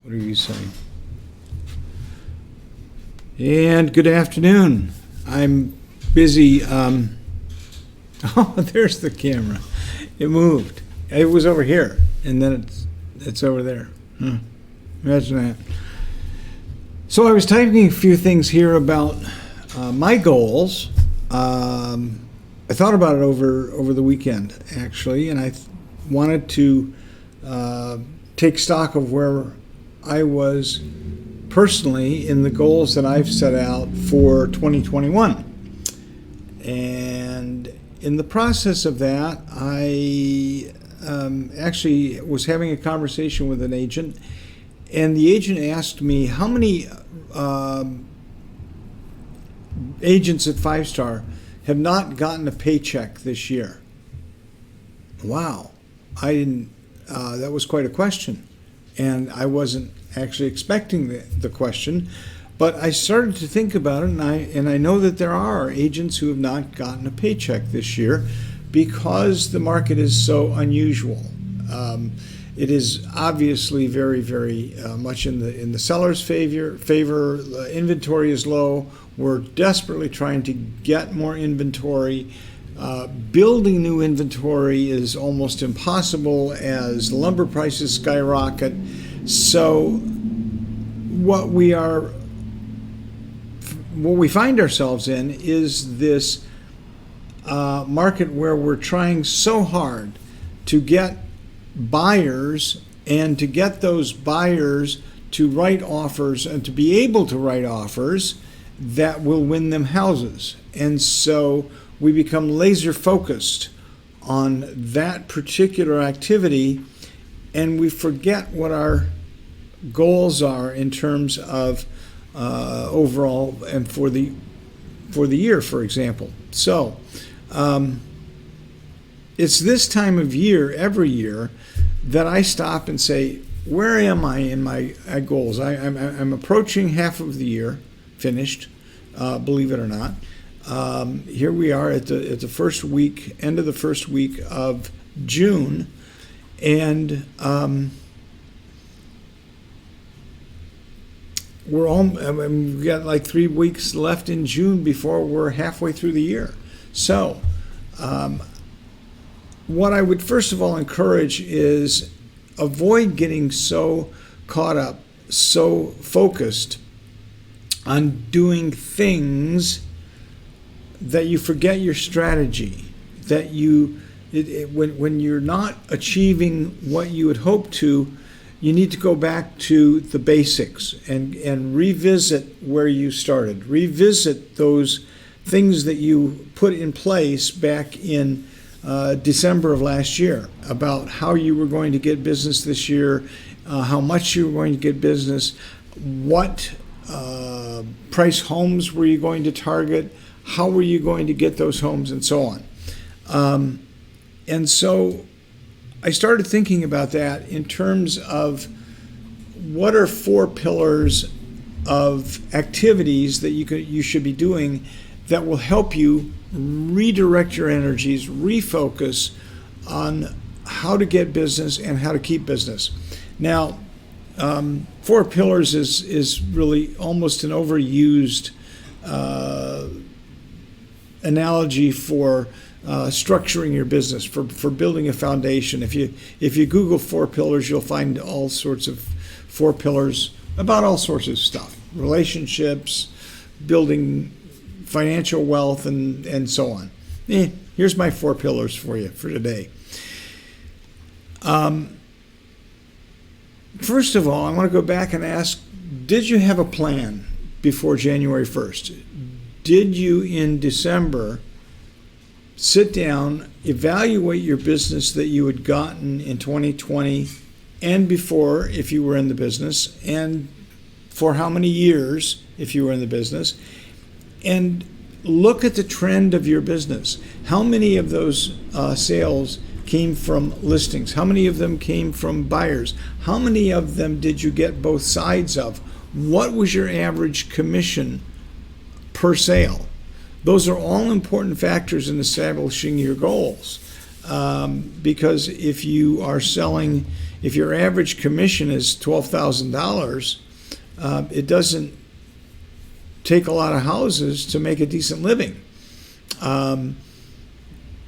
What are you saying? And good afternoon. I'm busy. Oh, there's the camera. It moved. It was over here, and then it's over there. Imagine that. So I was typing a few things here about my goals. I thought about it over the weekend, actually, and I wanted to take stock of where I was personally in the goals that I've set out for 2021. And in the process of that, I actually was having a conversation with an agent, and the agent asked me how many agents at 5-Star have not gotten a paycheck this year. Wow. I didn't, that was quite a question. And I wasn't actually expecting the question, but I started to think about it, and I know that there are agents who have not gotten a paycheck this year because the market is so unusual. It is obviously very, very much in the seller's favor. Inventory is low. We're desperately trying to get more inventory. Building new inventory is almost impossible as lumber prices skyrocket. So what we find ourselves in is this market where we're trying so hard to get buyers and to get those buyers to write offers and to be able to write offers that will win them houses. And so we become laser focused on that particular activity, and we forget what our goals are in terms of overall and for the year, for example. So it's this time of year every year that I stop and say, where am I in my goals? I'm approaching half of the year finished, believe it or not. Here we are at the first week, end of the first week of June, and we've got like 3 weeks left in June before we're halfway through the year. So what I would first of all encourage is avoid getting so caught up, so focused on doing things that you forget your strategy, that when you're not achieving what you had hoped to, you need to go back to the basics and revisit where you started. Revisit those things that you put in place back in December of last year about how you were going to get business this year, how much you were going to get business, what price homes were you going to target, how were you going to get those homes, and so on. And so I started thinking about that in terms of what are 4 pillars of activities that you should be doing that will help you redirect your energies, refocus on how to get business and how to keep business. Now, 4 pillars is really almost an overused analogy for structuring your business, for building a foundation. If you Google 4 pillars, you'll find all sorts of 4 pillars about all sorts of stuff: relationships, building financial wealth, and so on. Here's my 4 pillars for you for today. First of all, I want to go back and ask, did you have a plan before January 1st? Did you in December sit down, evaluate your business that you had gotten in 2020 and before, if you were in the business, and for how many years, if you were in the business, and look at the trend of your business? How many of those sales came from listings? How many of them came from buyers? How many of them did you get both sides of? What was your average commission per sale? Those are all important factors in establishing your goals, because if you are selling if your average commission is $12,000, it doesn't take a lot of houses to make a decent living.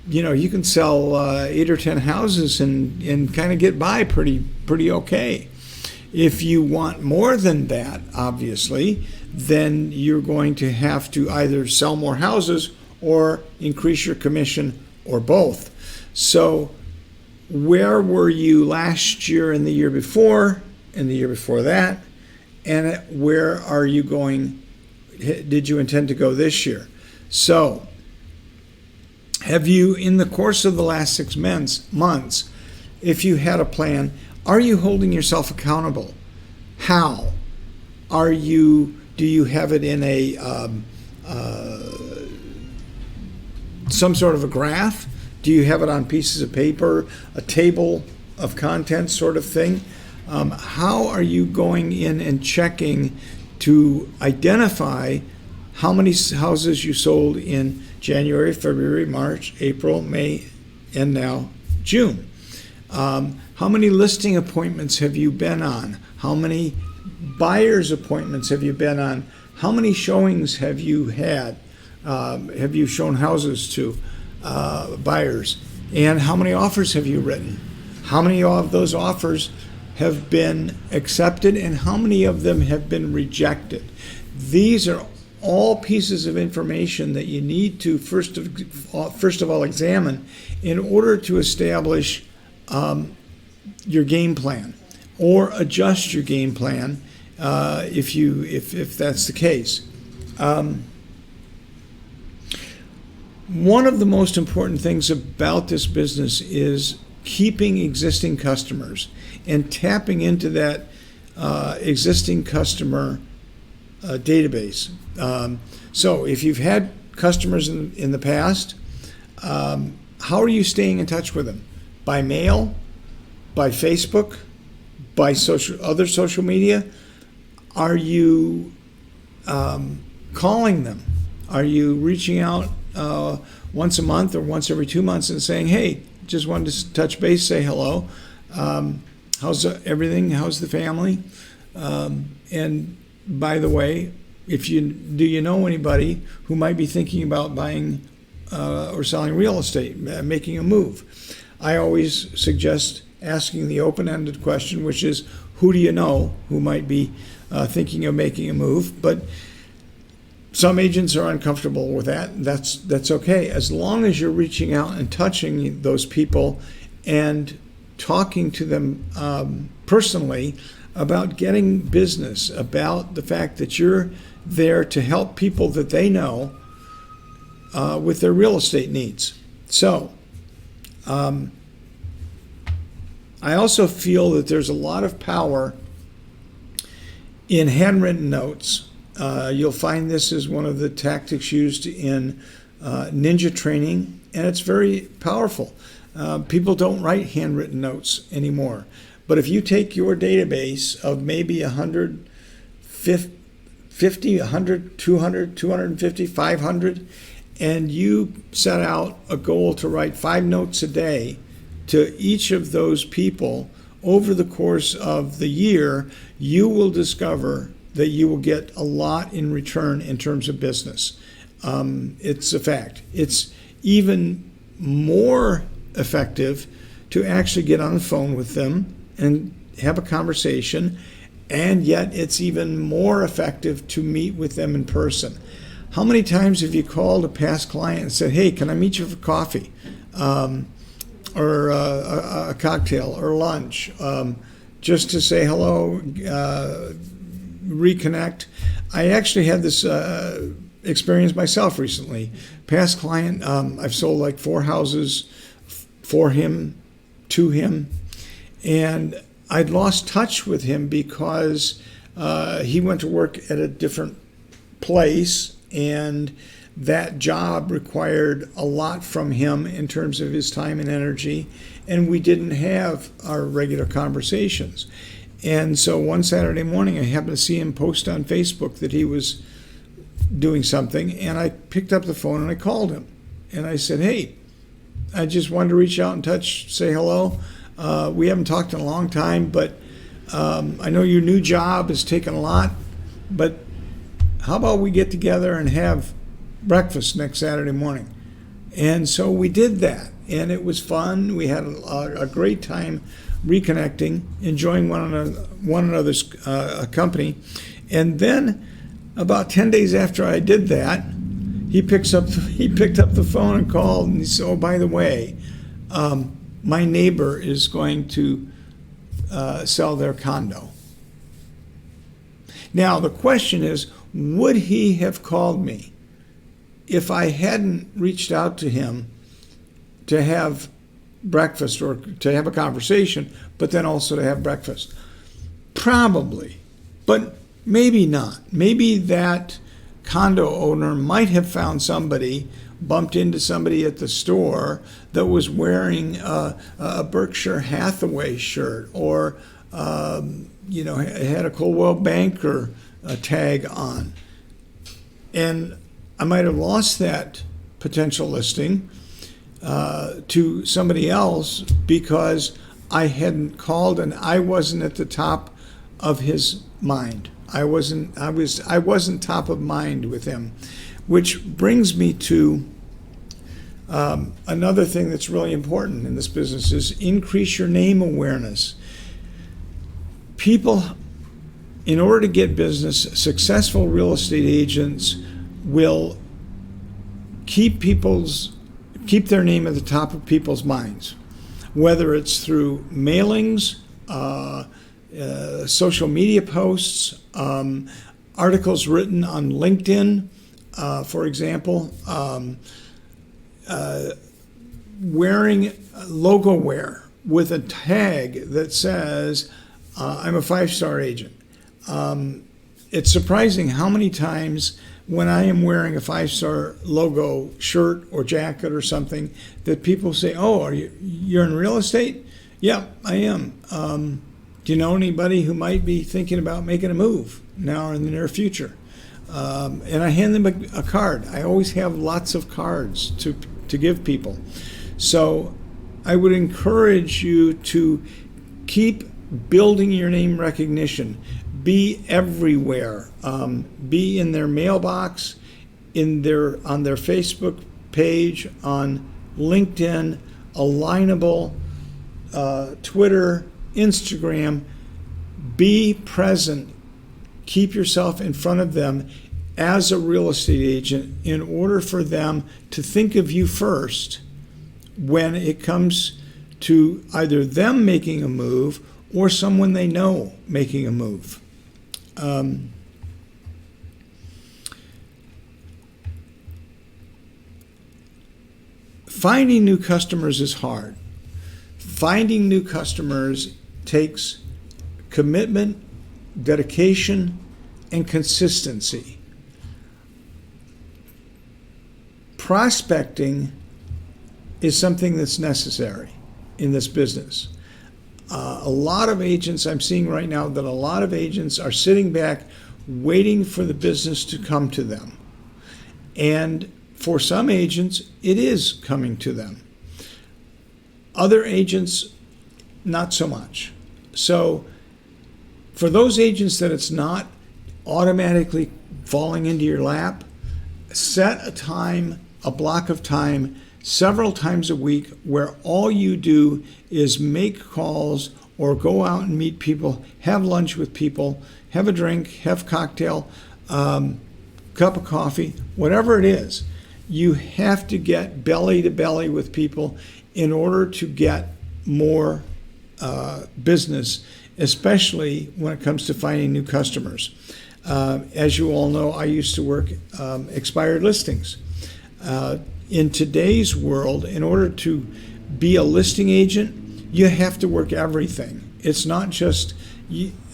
You can sell 8 or 10 houses and kind of get by pretty okay. If you want more than that, obviously, then you're going to have to either sell more houses or increase your commission, or both. So where were you last year and the year before and the year before that? And where are you going? Did you intend to go this year? So have you, in the course of the last 6 months, if you had a plan, are you holding yourself accountable? How? Do you have it in a some sort of a graph? Do you have it on pieces of paper, a table of contents sort of thing? How are you going in and checking to identify how many houses you sold in January, February, March, April, May, and now June? How many listing appointments have you been on? How many buyers appointments have you been on? How many showings have you had? Have you shown houses to buyers? And how many offers have you written? How many of those offers have been accepted, and how many of them have been rejected? These are all pieces of information that you need to first of all examine in order to establish your game plan, or adjust your game plan if that's the case. One of the most important things about this business is keeping existing customers and tapping into that existing customer database. So if you've had customers in the past, how are you staying in touch with them? By mail? By Facebook? By other social media? Are you calling them? Are you reaching out once a month or once every 2 months and saying, hey, just wanted to touch base, say hello. How's everything? How's the family? And by the way, do you know anybody who might be thinking about buying or selling real estate, making a move? I always suggest asking the open-ended question, which is, who do you know who might be thinking of making a move? But some agents are uncomfortable with that. That's okay, as long as you're reaching out and touching those people and talking to them personally about getting business, about the fact that you're there to help people that they know with their real estate needs. So I also feel that there's a lot of power in handwritten notes. You'll find this is one of the tactics used in ninja training, and it's very powerful. People don't write handwritten notes anymore. But if you take your database of maybe 150, 100, 200, 250, 500, and you set out a goal to write 5 notes a day to each of those people over the course of the year, you will discover that you will get a lot in return in terms of business. It's a fact. It's even more effective to actually get on the phone with them and have a conversation, and yet it's even more effective to meet with them in person. How many times have you called a past client and said, hey, can I meet you for coffee? Or a cocktail or lunch, just to say hello, reconnect. I actually had this experience myself recently. Past client, I've sold like 4 houses for him, to him, and I'd lost touch with him because he went to work at a different place, and that job required a lot from him in terms of his time and energy, and we didn't have our regular conversations. And so one Saturday morning, I happened to see him post on Facebook that he was doing something, and I picked up the phone and I called him. And I said, hey, I just wanted to reach out and say hello. We haven't talked in a long time, but I know your new job has taken a lot, but how about we get together and have breakfast next Saturday morning? And so we did that, and it was fun. We had a great time reconnecting, enjoying one another's company. And then about 10 days after I did that, he picked up the phone and called, and he said, "Oh, by the way, my neighbor is going to sell their condo." Now, the question is, would he have called me if I hadn't reached out to him to have breakfast or to have a conversation, but then also to have breakfast? Probably, but maybe not. Maybe that condo owner might have found somebody, bumped into somebody at the store that was wearing a Berkshire Hathaway shirt, or had a Coldwell Banker tag on, and I might have lost that potential listing to somebody else because I hadn't called and I wasn't at the top of his mind. I wasn't top of mind with him, which brings me to another thing that's really important in this business is increase your name awareness. People, in order to get business, successful real estate agents will keep their name at the top of people's minds, whether it's through mailings, social media posts, articles written on LinkedIn, for example, wearing logo wear with a tag that says, "I'm a 5-star agent." It's surprising how many times when I am wearing a 5-star logo shirt or jacket or something that people say, "Oh, you're in real estate?" "Yeah, I am. Do you know anybody who might be thinking about making a move now or in the near future?" And I hand them a card. I always have lots of cards to give people. So I would encourage you to keep building your name recognition. Be everywhere. Be in their mailbox, on their Facebook page, on LinkedIn, Alignable, Twitter, Instagram. Be present. Keep yourself in front of them as a real estate agent in order for them to think of you first when it comes to either them making a move or someone they know making a move. Finding new customers is hard. Finding new customers takes commitment, dedication, and consistency. Prospecting is something that's necessary in this business. A lot of agents, I'm seeing right now that a lot of agents are sitting back waiting for the business to come to them. And for some agents, it is coming to them. Other agents, not so much. So for those agents that it's not automatically falling into your lap, set a block of time several times a week where all you do is make calls or go out and meet people, have lunch with people, have a drink, have a cocktail, cup of coffee, whatever it is. You have to get belly to belly with people in order to get more business, especially when it comes to finding new customers. As you all know, I used to work expired listings. In today's world, in order to be a listing agent, you have to work everything. It's not just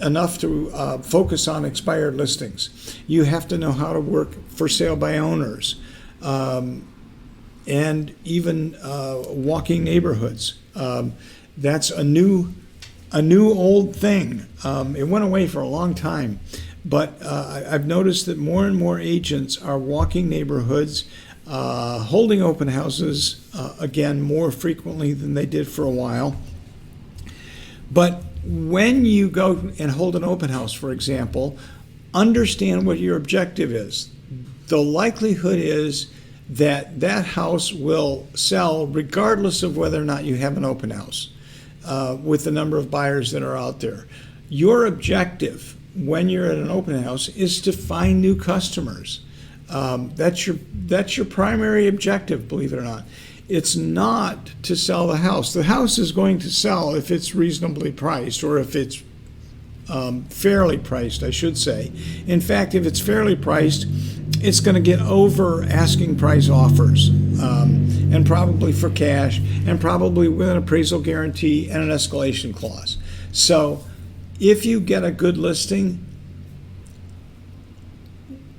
enough to focus on expired listings. You have to know how to work for sale by owners, and even walking neighborhoods. That's a new old thing. It went away for a long time, but I've noticed that more and more agents are walking neighborhoods, holding open houses again more frequently than they did for a while, But when you go and hold an open house, for example, understand what your objective is. The likelihood is that that house will sell regardless of whether or not you have an open house, with the number of buyers that are out there. Your objective when you're at an open house is to find new customers. That's your primary objective, believe it or not. It's not to sell the house. The house is going to sell if it's reasonably priced, or if it's fairly priced, I should say. In fact, if it's fairly priced, it's going to get over asking price offers, and probably for cash, and probably with an appraisal guarantee and an escalation clause. So if you get a good listing,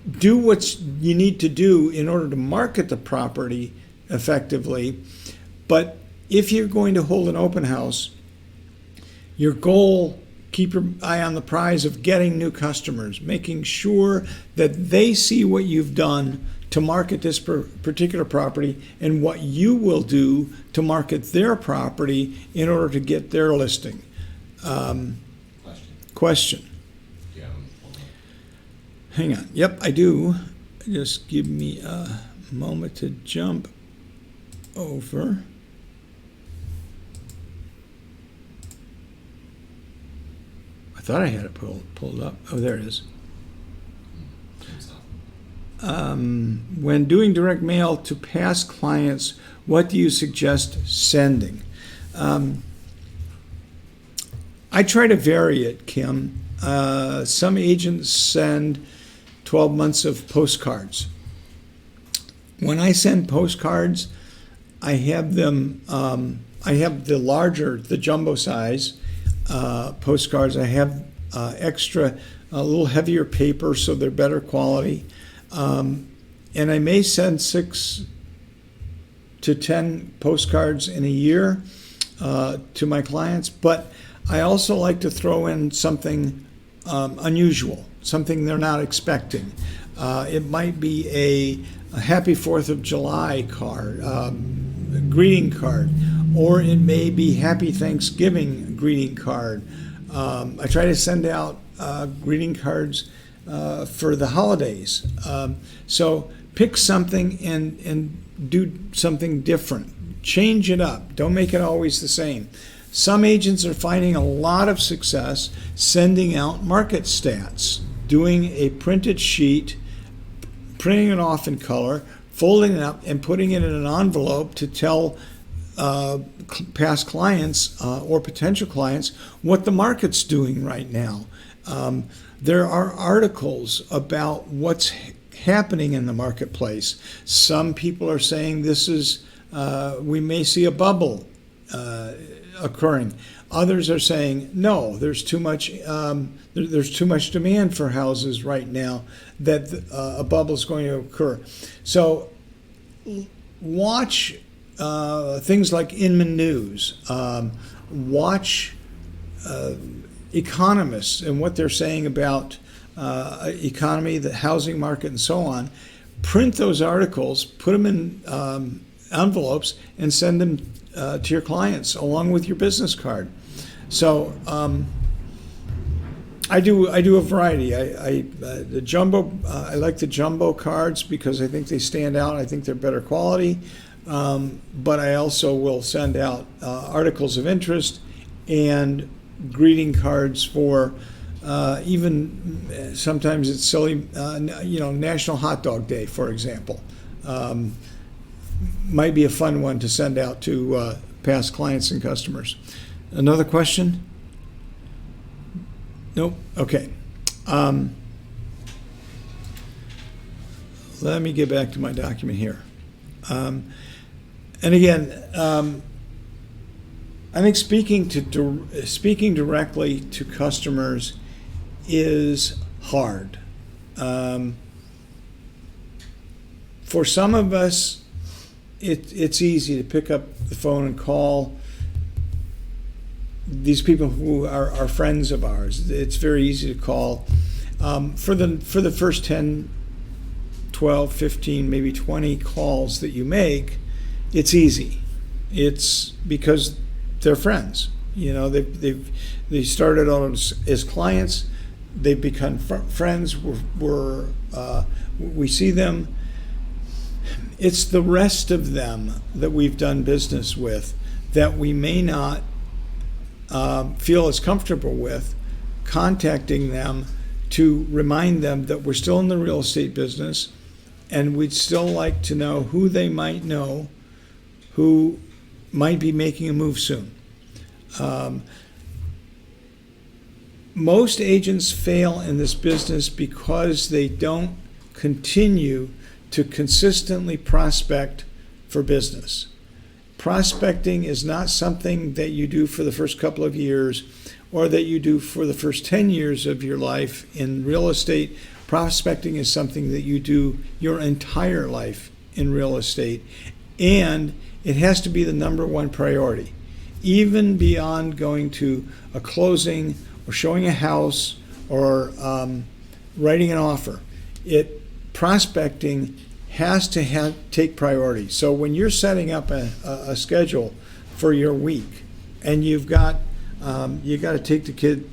do what you need to do in order to market the property effectively. But if you're going to hold an open house, your goal, keep your eye on the prize of getting new customers, making sure that they see what you've done to market this particular property and what you will do to market their property in order to get their listing. Question. Yeah. Hang on. Yep, I do. Just give me a moment to jump over. I thought I had it pulled up. Oh, there it is. When doing direct mail to past clients, what do you suggest sending? I try to vary it, Kim. Some agents send 12 months of postcards. When I send postcards, I have them, I have the jumbo size postcards. I have extra, a little heavier paper, so they're better quality. And I may send 6 to 10 postcards in a year to my clients, but I also like to throw in something unusual, something they're not expecting. It might be a Happy 4th of July card, greeting card, or it may be Happy Thanksgiving greeting card. I try to send out greeting cards for the holidays. So pick something and do something different. Change it up. Don't make it always the same. Some agents are finding a lot of success sending out market stats, doing a printed sheet, printing it off in color, folding it up, and putting it in an envelope to tell past clients or potential clients what the market's doing right now. There are articles about what's happening in the marketplace. Some people are saying we may see a bubble occurring. Others are saying no, there's too much demand for houses right now that a bubble is going to occur. So watch things like Inman News. Watch economists and what they're saying about economy, the housing market, and so on. Print those articles, put them in envelopes, and send them to your clients along with your business card. So I do a variety. I like the jumbo cards because I think they stand out. I think they're better quality. But I also will send out articles of interest and greeting cards for even sometimes it's silly, National Hot Dog Day, for example. Might be a fun one to send out to past clients and customers. Another question? Nope. Okay. Let me get back to my document here. And again, I think speaking directly to customers is hard. For some of us, it's easy to pick up the phone and call these people who are friends of ours. It's very easy to call. For the first 10, 12, 15, maybe 20 calls that you make, it's easy. It's because they're friends. You know, they started out as clients. They've become friends. We see them. It's the rest of them that we've done business with that we may not feel as comfortable with contacting them to remind them that we're still in the real estate business, and we'd still like to know who they might know who might be making a move soon. Most agents fail in this business because they don't continue to consistently prospect for business. Prospecting is not something that you do for the first couple of years or that you do for the first 10 years of your life in real estate. Prospecting is something that you do your entire life in real estate, and it has to be the number one priority, even beyond going to a closing or showing a house or writing an offer. Prospecting has to take priority. So when you're setting up a schedule for your week, and you've got to take the kid,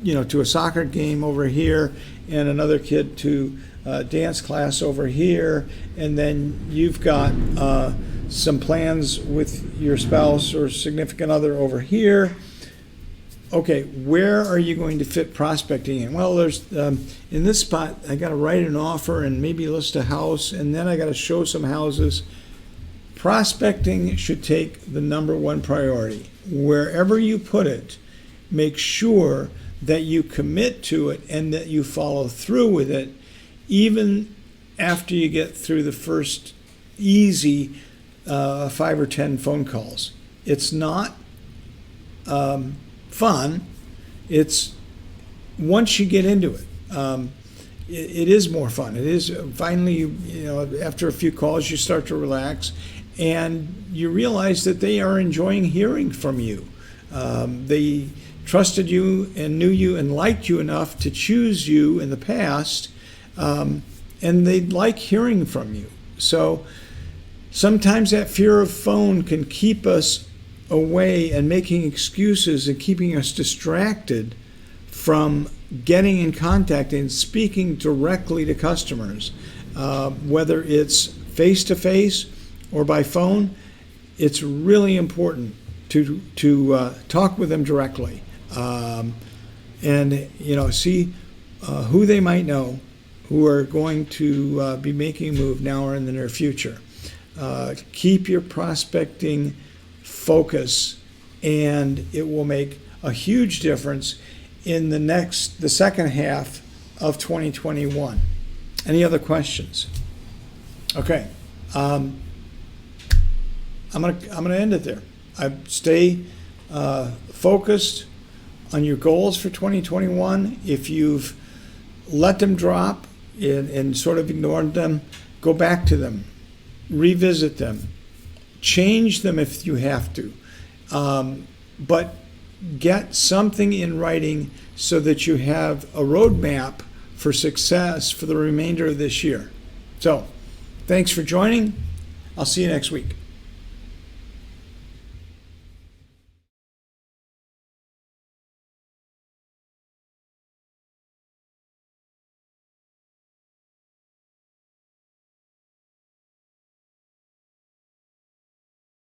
to a soccer game over here, and another kid to dance class over here, and then you've got some plans with your spouse or significant other over here. Okay, where are you going to fit prospecting in? Well, there's in this spot, I got to write an offer and maybe list a house, and then I got to show some houses. Prospecting should take the number one priority. Wherever you put it, make sure that you commit to it and that you follow through with it, even after you get through the first easy 5 or 10 phone calls. It's not fun. It's once you get into it, it is more fun. It is finally, after a few calls, you start to relax, and you realize that they are enjoying hearing from you. They trusted you and knew you and liked you enough to choose you in the past, and they like hearing from you. So sometimes that fear of phone can keep us away and making excuses and keeping us distracted from getting in contact and speaking directly to customers, whether it's face-to-face or by phone. It's really important to talk with them directly, and see who they might know who are going to be making a move now or in the near future. Keep your prospecting focus, and it will make a huge difference in the second half of 2021. Any other questions? Okay, I'm gonna end it there. Stay focused on your goals for 2021. If you've let them drop and sort of ignored them, go back to them, revisit them, change them if you have to, but get something in writing so that you have a roadmap for success for the remainder of this year. So, thanks for joining. I'll see you next week.